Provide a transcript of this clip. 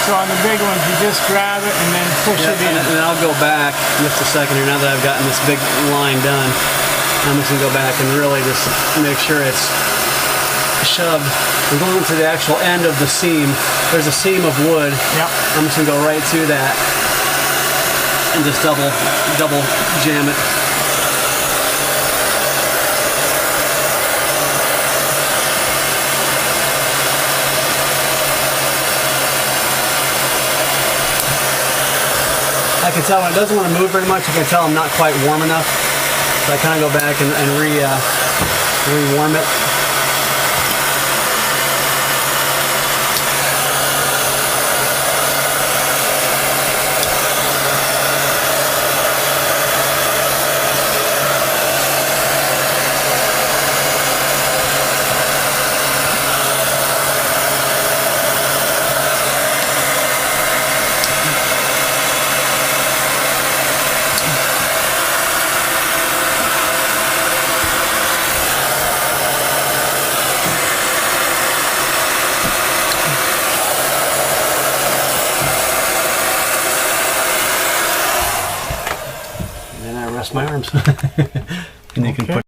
So on the big ones, you just grab it and then push it in. And I'll go back just a second here. Now that I've gotten this big line done, I'm just gonna go back and really just make sure it's shoved. I'm going to the actual end of the seam. There's a seam of wood. Yep. I'm just gonna go right through that and just double jam it. I can tell when it doesn't want to move very much, I can tell I'm not quite warm enough. So I kind of go back and re-warm it. And then I rest my arms. And you can put